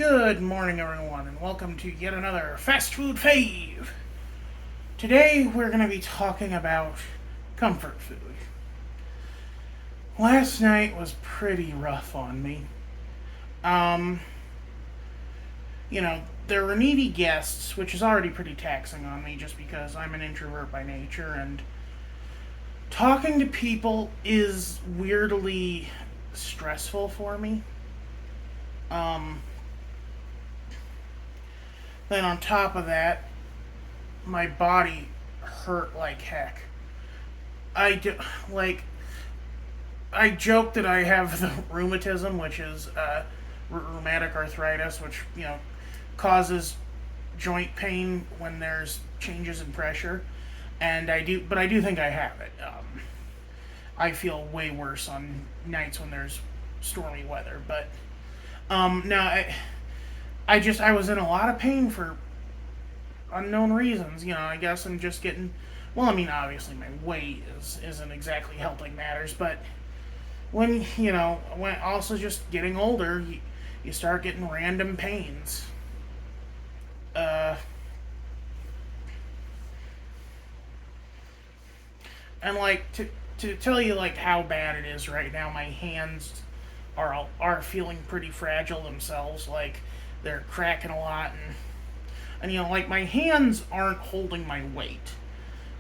Good morning, everyone, and welcome to yet another Fast Food Fave. Today, we're going to be talking about comfort food. Last night was pretty rough on me. Um, there were needy guests, which is already pretty taxing on me just because I'm an introvert by nature, and talking to people is weirdly stressful for me. Um, Then on top of that, my body hurt like heck. I do, like I joke that I have the rheumatism, which is rheumatic arthritis, which causes joint pain when there's changes in pressure, and I do think I have it. I feel way worse on nights when there's stormy weather, but no, I was in a lot of pain for unknown reasons. I guess I'm just getting. Well, I mean, obviously my weight isn't exactly helping matters, but when also just getting older, you start getting random pains. Uh, and to tell you how bad it is right now, my hands are feeling pretty fragile themselves. Like they're cracking a lot, and my hands aren't holding my weight.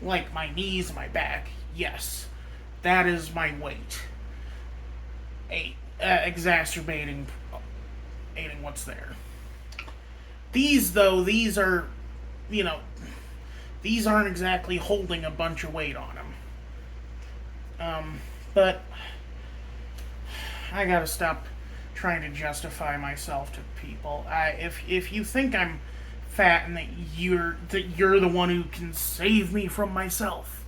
Like my knees and my back, yes, that is my weight. Exacerbating what's there. These are, you know, these aren't exactly holding a bunch of weight on them. But I gotta stop trying to justify myself to people. If you think I'm fat and that you're the one who can save me from myself,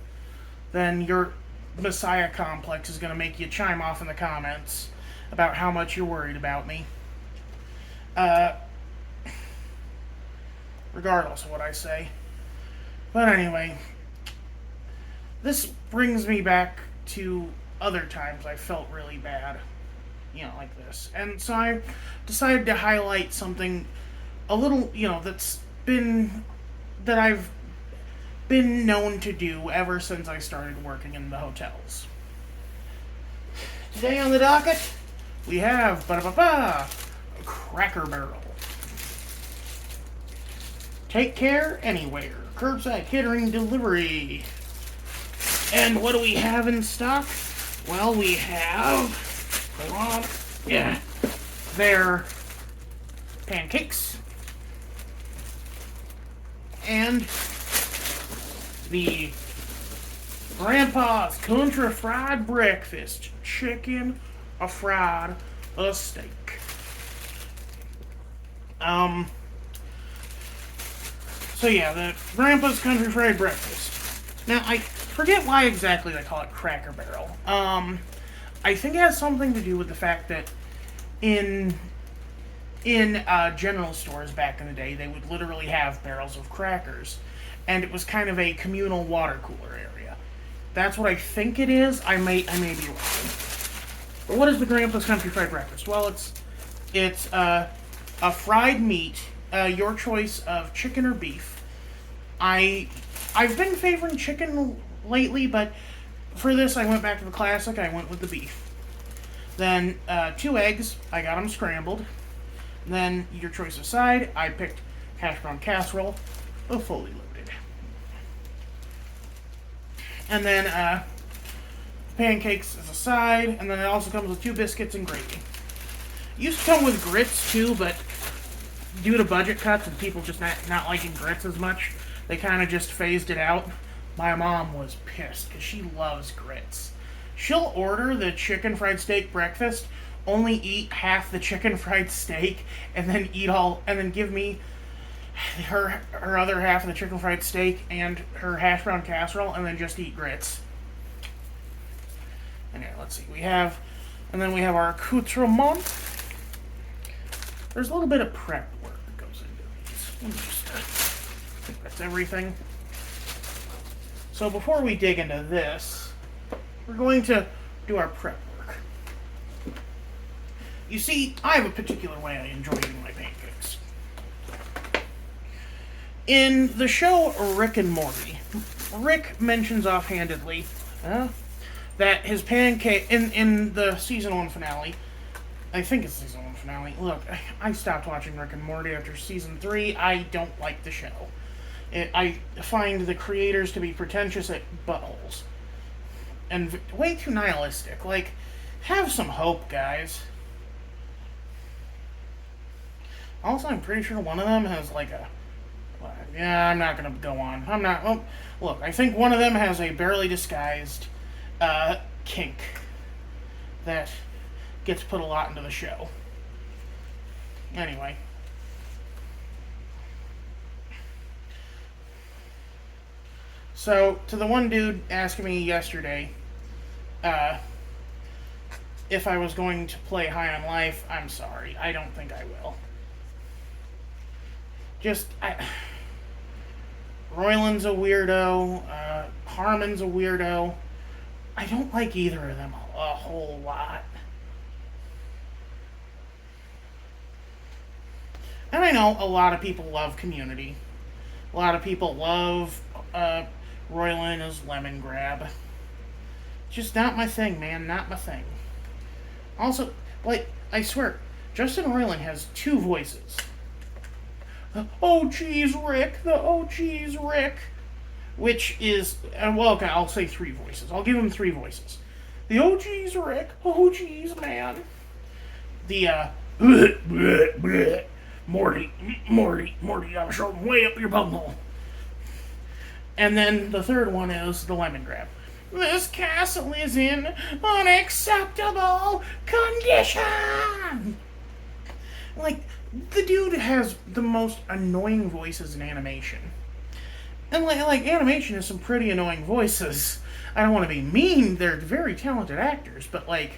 then your Messiah complex is gonna make you chime off in the comments about how much you're worried about me. Uh, Regardless of what I say. But anyway, this brings me back to other times I felt really bad, like this. And so I decided to highlight something a little, that I've been known to do ever since I started working in the hotels. Today on the docket, we have Cracker Barrel. Take care anywhere. Curbside catering delivery. And what do we have in stock? Well, we have their pancakes and the Grandpa's Country Fried Breakfast chicken, a fried, a steak. So yeah, the Grandpa's Country Fried Breakfast. Now, I forget why exactly they call it Cracker Barrel. I think it has something to do with the fact that in general stores back in the day, they would literally have barrels of crackers, and it was kind of a communal water cooler area. That's what I think it is. I may be wrong. But what is the Grandpa's Country Fried Breakfast? Well, it's a fried meat, your choice of chicken or beef. I've been favoring chicken lately, but for this I went back to the classic. I went with the beef. Then 2 eggs. I got them scrambled. Then your choice of side. I picked hash brown casserole, but fully loaded. And then pancakes as a side, and then it also comes with 2 biscuits and gravy. It used to come with grits too, but due to budget cuts and people just not liking grits as much, they kind of just phased it out. My mom was pissed because she loves grits. She'll order the chicken fried steak breakfast, only eat half the chicken fried steak, and then give me her other half of the chicken fried steak and her hash brown casserole, and then just eat grits. Anyway, let's see. We have our accoutrement. There's a little bit of prep work that goes into these. Let me just, I think that's everything. So before we dig into this, we're going to do our prep work. You see, I have a particular way I enjoy eating my pancakes. In the show Rick and Morty, Rick mentions offhandedly that his pancake in the season 1 finale. I think it's season 1 finale. Look, I stopped watching Rick and Morty after season 3. I don't like the show. I find the creators to be pretentious at buttholes and way too nihilistic. Like, have some hope, guys. Also, I'm pretty sure one of them has like a. Yeah, I'm not gonna go on. I'm not. Oh, look, I think one of them has a barely disguised kink that gets put a lot into the show. Anyway. So, to the one dude asking me yesterday if I was going to play High on Life, I'm sorry. I don't think I will. Royland's a weirdo. Harmon's a weirdo. I don't like either of them a whole lot. And I know a lot of people love Community. A lot of people love Royland as Lemon Grab. Just not my thing, man. Not my thing. Also, like, I swear, Justin Roiland has 2 voices. Oh, geez, Rick. The oh, geez, Rick. Which is, well, okay, I'll say 3 voices. I'll give him 3 voices. The oh, geez, Rick. Oh, geez, man. The, bleh, bleh, bleh. Morty, I'm showing way up your bunghole. And then the third one is the Lemon Grab. This castle is in unacceptable condition. Like, the dude has the most annoying voices in animation. And like animation has some pretty annoying voices. I don't want to be mean, they're very talented actors, but like,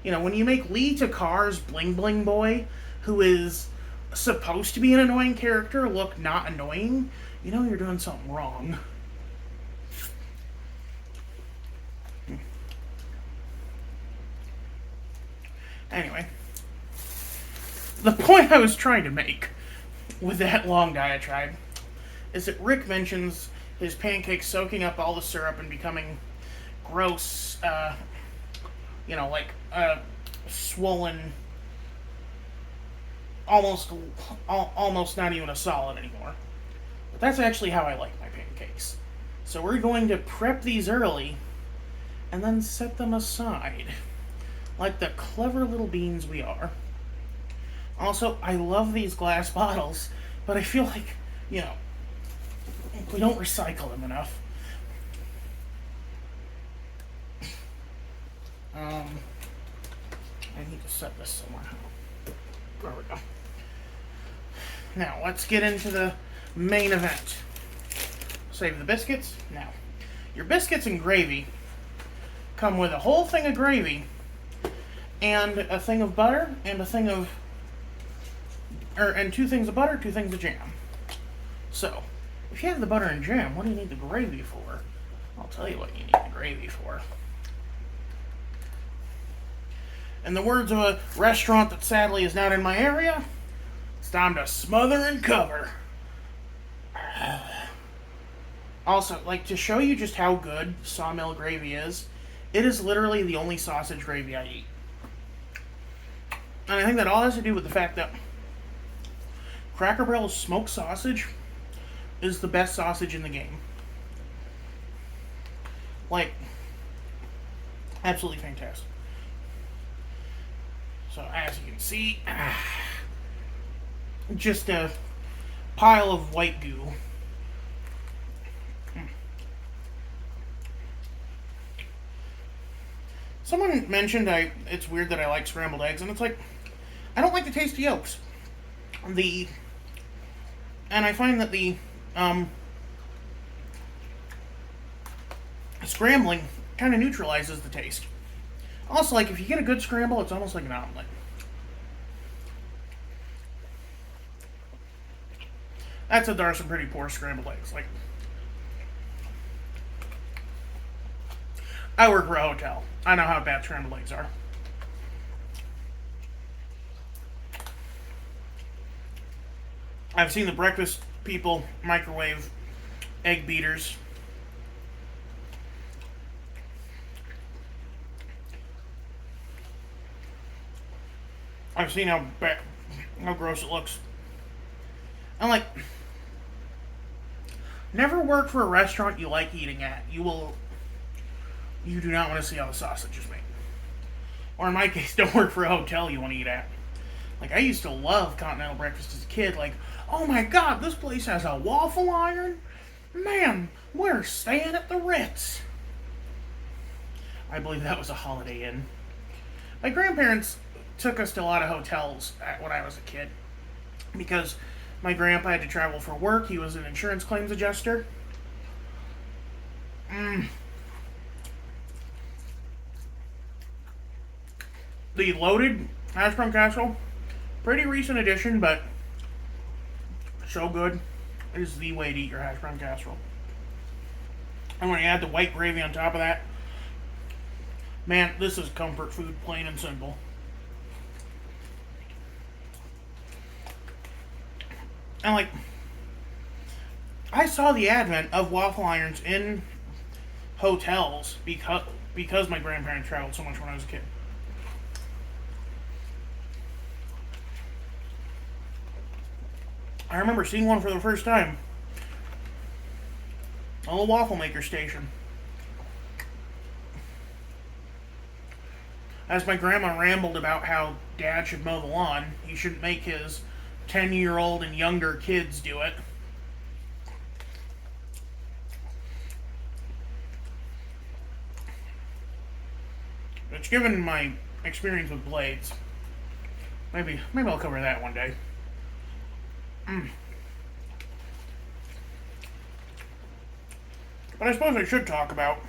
you know, when you make Lee Takar's Bling Bling Boy, who is supposed to be an annoying character, look not annoying, you know you're doing something wrong. Anyway, the point I was trying to make with that long diatribe is that Rick mentions his pancakes soaking up all the syrup and becoming gross, swollen, almost not even a solid anymore. But that's actually how I like my pancakes. So we're going to prep these early and then set them aside, like the clever little beans we are. Also, I love these glass bottles, but I feel like, we don't recycle them enough. I need to set this somewhere. There we go. Now, let's get into the main event. Save the biscuits. Now, your biscuits and gravy come with a whole thing of gravy and a thing of butter and and 2 things of butter, 2 things of jam. So, if you have the butter and jam, what do you need the gravy for? I'll tell you what you need the gravy for. In the words of a restaurant that sadly is not in my area, it's time to smother and cover. Also, like, to show you just how good sawmill gravy is, it is literally the only sausage gravy I eat. And I think that all has to do with the fact that Cracker Barrel's smoked sausage is the best sausage in the game. Like, absolutely fantastic. So, as you can see, just a pile of white goo. Someone mentioned it's weird that I like scrambled eggs, and it's like, I don't like the taste of yolks. And I find that the scrambling kind of neutralizes the taste. Also, like, if you get a good scramble, it's almost like an omelet. That's there are some pretty poor scrambled eggs. Like, I work for a hotel. I know how bad scrambled eggs are. I've seen the breakfast people microwave egg beaters. I've seen how gross it looks. I'm like, never work for a restaurant you like eating at. You do not want to see how the sausage is made. Or in my case, don't work for a hotel you want to eat at. Like, I used to love continental breakfast as a kid. Like, oh my god, this place has a waffle iron? Man, we're staying at the Ritz. I believe that was a Holiday Inn. My grandparents took us to a lot of hotels when I was a kid. Because my grandpa had to travel for work. He was an insurance claims adjuster. The loaded hash brown casserole, pretty recent addition, but so good. It is the way to eat your hash brown casserole. And when you add the white gravy on top of that, man, this is comfort food, plain and simple. And like, I saw the advent of waffle irons in hotels because my grandparents traveled so much when I was a kid. I remember seeing one for the first time. A little waffle maker station. As my grandma rambled about how dad should mow the lawn, he shouldn't make his 10-year-old and younger kids do it. Which, given my experience with blades, maybe I'll cover that one day. But I suppose I should talk about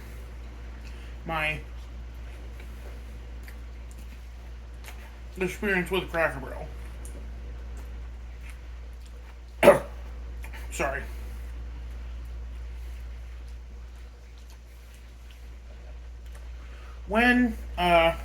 my experience with Cracker Barrel. Sorry. When, I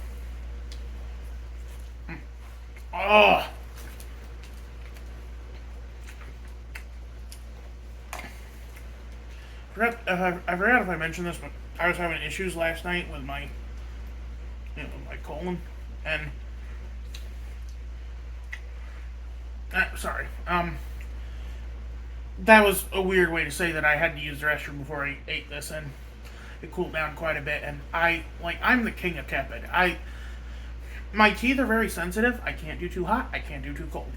forgot if I mentioned this, but I was having issues last night with my colon, and sorry. That was a weird way to say that I had to use the restroom before I ate this, and it cooled down quite a bit. And I'm the king of tepid. My teeth are very sensitive. I can't do too hot. I can't do too cold.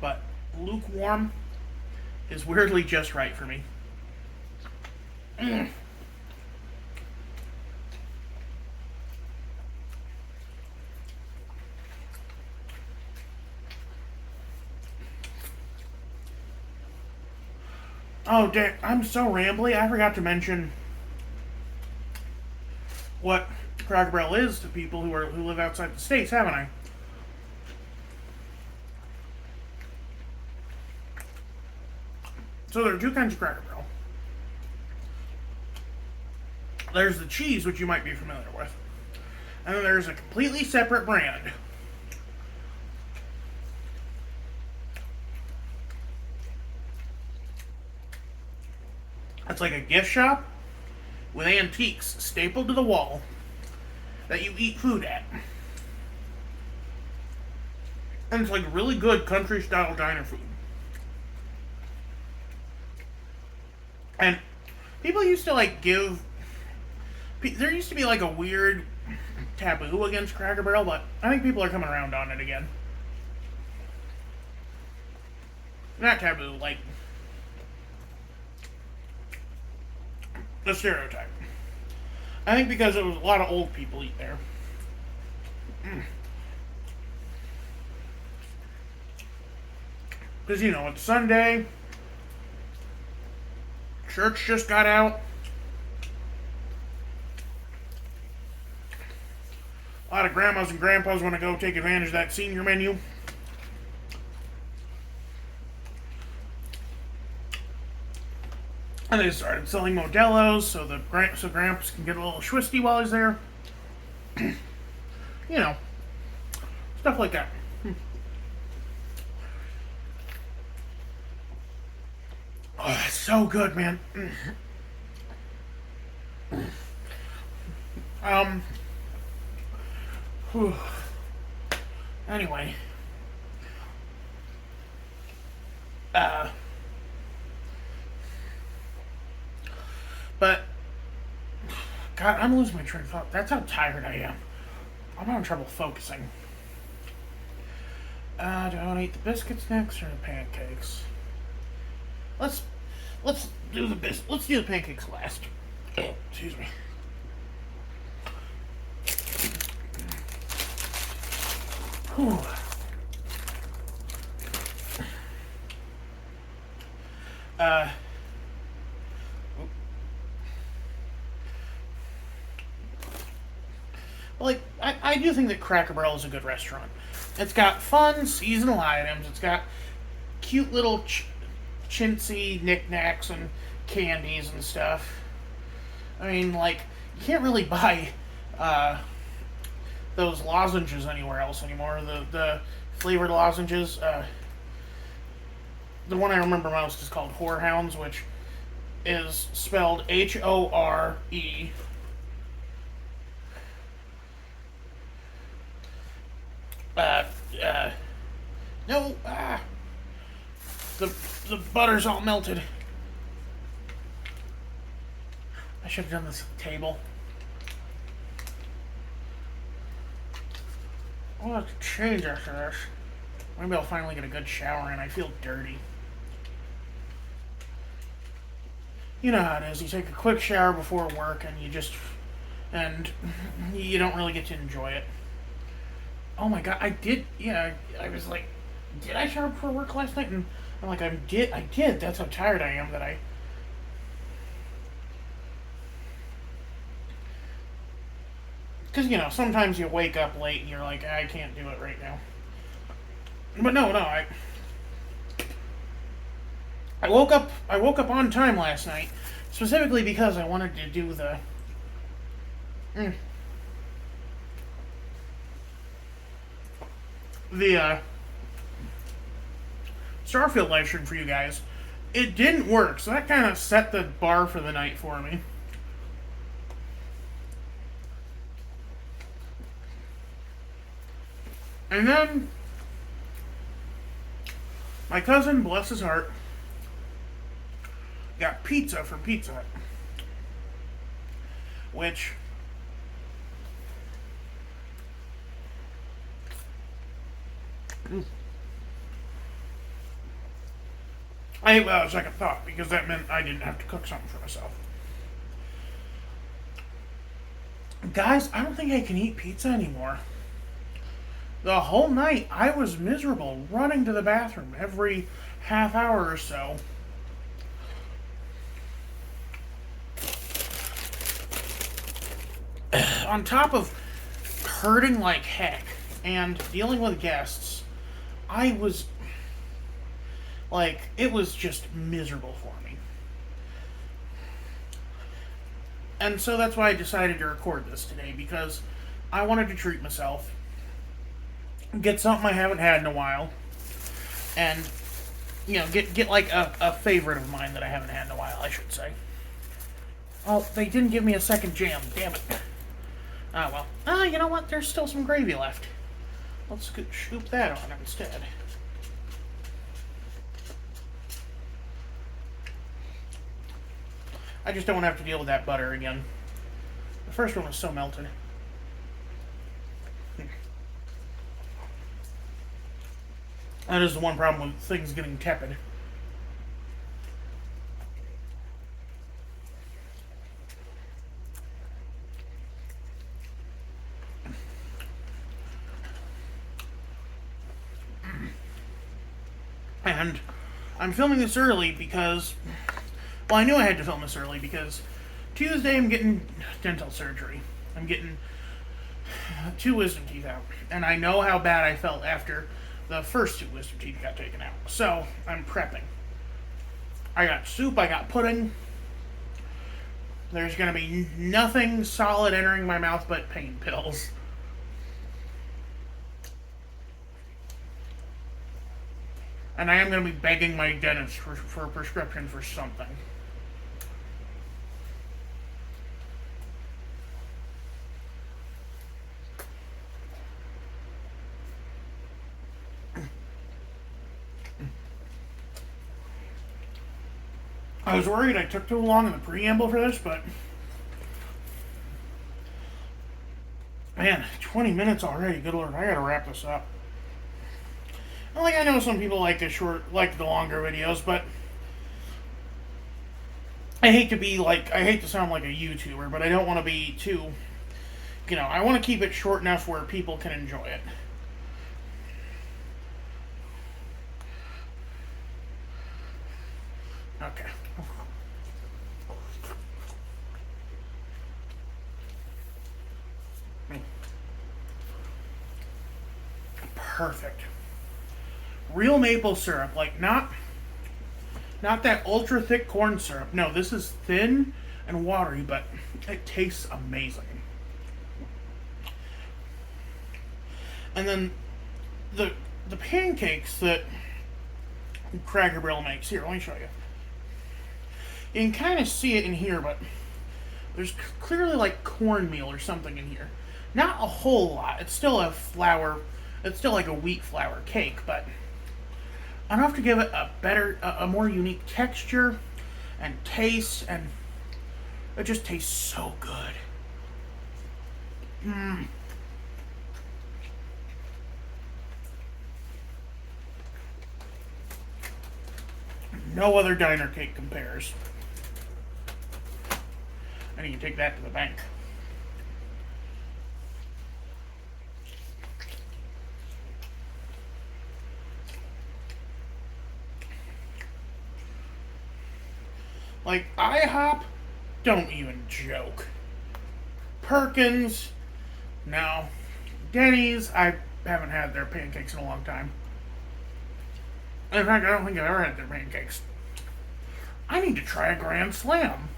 But lukewarm is weirdly just right for me. Oh, dang, I'm so rambly. I forgot to mention what Cracker Barrel is to people who live outside the States, haven't I? So there are two kinds of Cracker Barrel. There's the cheese, which you might be familiar with. And then there's a completely separate brand. It's like a gift shop with antiques stapled to the wall that you eat food at. And it's like really good country-style diner food. And people used to there used to be like a weird taboo against Cracker Barrel, but I think people are coming around on it again. Not taboo, like the stereotype. I think because it was a lot of old people eat there. Because, it's Sunday. Church just got out. A lot of grandmas and grandpas want to go take advantage of that senior menu. And they started selling Modelo's so Gramps can get a little schwisty while he's there. Stuff like that. Oh, it's so good, man. Um. Whew. Anyway. Uh. But God, I'm losing my train of thought. That's how tired I am. I'm having trouble focusing. Do I want to eat the biscuits next or the pancakes? Let's do let's do the pancakes last. Excuse me. Whew. Uh. Like, I do think that Cracker Barrel is a good restaurant. It's got fun seasonal items. It's got cute little chintzy knickknacks and candies and stuff. I mean, like, you can't really buy those lozenges anywhere else anymore. The flavored lozenges. The one I remember most is called Whorehounds, which is spelled Hore. Uh, uh, no, the butter's all melted. I should have done this at the table. I'll have to change after this. Maybe I'll finally get a good shower in. I feel dirty. You know how it is. You take a quick shower before work and and you don't really get to enjoy it. Oh my God, I did. Yeah, I was like, did I shower before work last night? And I'm like, I did. That's how tired I am that I. Because, sometimes you wake up late and you're like, I can't do it right now. But no, I woke up on time last night, specifically because I wanted to do the Starfield live stream for you guys. It didn't work, so that kind of set the bar for the night for me. And then my cousin, bless his heart, got pizza from Pizza Hut, which I ate without a second thought because that meant I didn't have to cook something for myself. Guys, I don't think I can eat pizza anymore. The whole night I was miserable, running to the bathroom every half hour or so. On top of hurting like heck and dealing with guests, I was like, it was just miserable for me. And so that's why I decided to record this today, because I wanted to treat myself, get something I haven't had in a while, and get like a favorite of mine that I haven't had in a while, I should say. Oh, they didn't give me a second jam, damn it. Ah, well. You know what? There's still some gravy left. Let's scoop that on instead. I just don't want to have to deal with that butter again. The first one was so melted. That is the one problem with things getting tepid. And I'm filming this early because, well, I knew I had to film this early because Tuesday I'm getting dental surgery. I'm getting 2 wisdom teeth out. And I know how bad I felt after the first 2 wisdom teeth got taken out. So, I'm prepping. I got soup, I got pudding. There's going to be nothing solid entering my mouth but pain pills. And I am going to be begging my dentist for a prescription for something. I was worried I took too long in the preamble for this, but man, 20 minutes already. Good lord, I gotta wrap this up. Like, I know some people like the longer videos, but I hate to sound like a YouTuber, but I don't want to be too, I want to keep it short enough where people can enjoy it. Okay. Perfect. Real maple syrup, like not that ultra thick corn syrup. No, this is thin and watery, but it tastes amazing. And then the pancakes that Cracker Barrel makes. Here, let me show you. You can kind of see it in here, but there's clearly like cornmeal or something in here. Not a whole lot. It's still a flour. It's still like a wheat flour cake, but enough to give it a more unique texture and taste, and it just tastes so good. No other diner cake compares. And you can take that to the bank. Like, IHOP, don't even joke. Perkins, no. Denny's, I haven't had their pancakes in a long time. In fact, I don't think I've ever had their pancakes. I need to try a Grand Slam.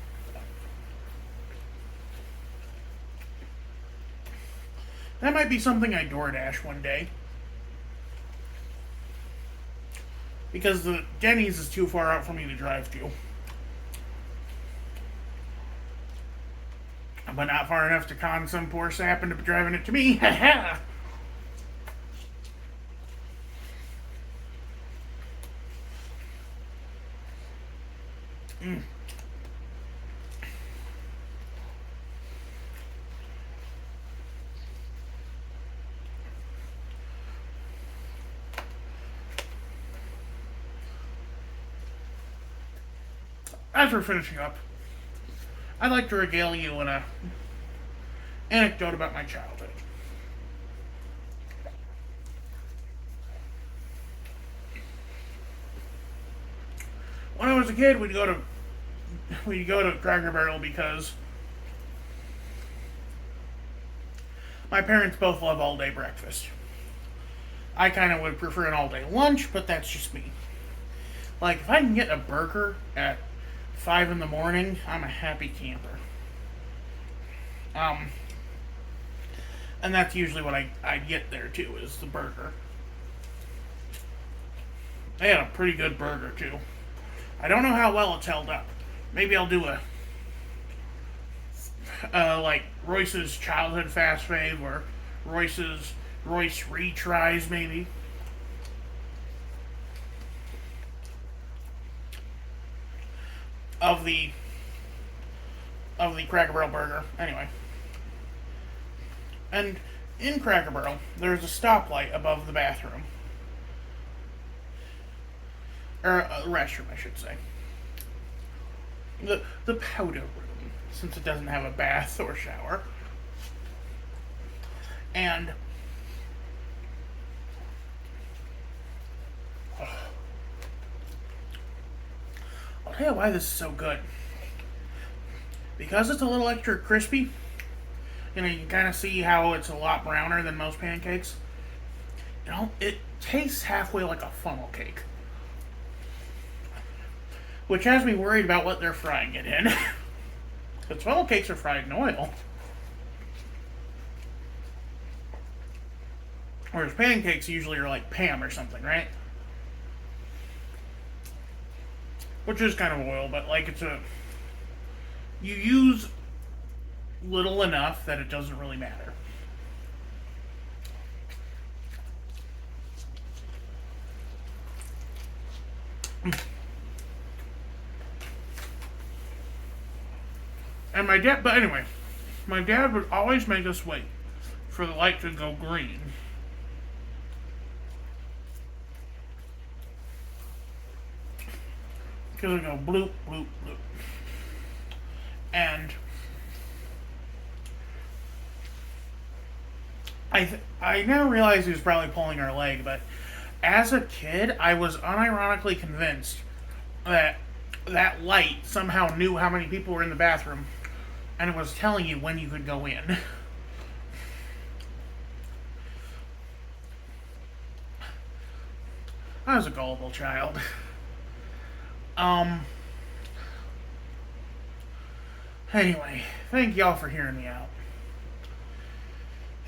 That might be something I DoorDash one day. Because the Denny's is too far out for me to drive to. But not far enough to con some poor sap into driving it to me. Ha As we're finishing up, I'd like to regale you in a anecdote about my childhood. When I was a kid, we'd go to Cracker Barrel because my parents both love all day breakfast. I kind of would prefer an all day lunch, but that's just me. Like, if I can get a burger at 5 in the morning, I'm a happy camper. And that's usually what I get there too, is the burger. They had a pretty good burger too. I don't know how well it's held up. Maybe I'll do like Royce's childhood fast fave, or Royce retries maybe. Of the Cracker Barrel burger. Anyway. And in Cracker Barrel, there's a stoplight above the bathroom. Or a restroom, I should say. The powder room, since it doesn't have a bath or shower. And I'll tell you why this is so good. Because it's a little extra crispy, you can kind of see how it's a lot browner than most pancakes. It tastes halfway like a funnel cake. Which has me worried about what they're frying it in. Because funnel cakes are fried in oil. Whereas pancakes usually are like Pam or something, right? which is kind of oil, but like you use little enough that it doesn't really matter. And but anyway, my dad would always make us wait for the light to go green. Because it would go bloop, bloop, bloop. And I now realize he was probably pulling our leg, but as a kid, I was unironically convinced that that light somehow knew how many people were in the bathroom and it was telling you when you could go in. I was a gullible child. Anyway, thank y'all for hearing me out.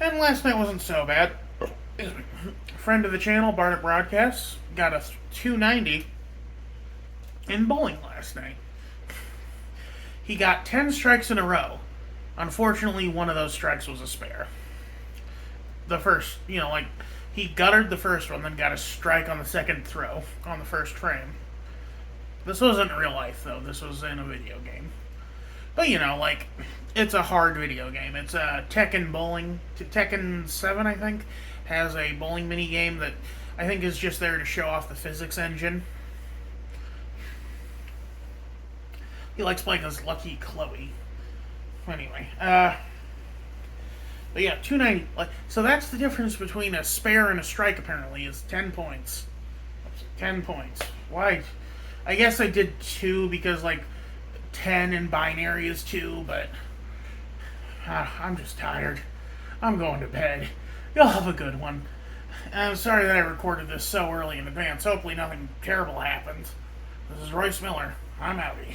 And last night wasn't so bad. Friend of the channel, Barnett Broadcasts, got a 290 in bowling last night. He got 10 strikes in a row. Unfortunately, one of those strikes was a spare. The first, he guttered the first one, then got a strike on the second throw on the first frame. This wasn't real life, though. This was in a video game. But, it's a hard video game. It's a Tekken bowling. Tekken 7, I think, has a bowling mini game that I think is just there to show off the physics engine. He likes playing as Lucky Chloe. Anyway, but yeah, 290. So that's the difference between a spare and a strike, apparently, is 10 points. 10 points. Why? I guess I did 2 because, 10 in binary is 2, but I'm just tired. I'm going to bed. Y'all have a good one. I'm sorry that I recorded this so early in advance. Hopefully nothing terrible happens. This is Royce Miller. I'm outie.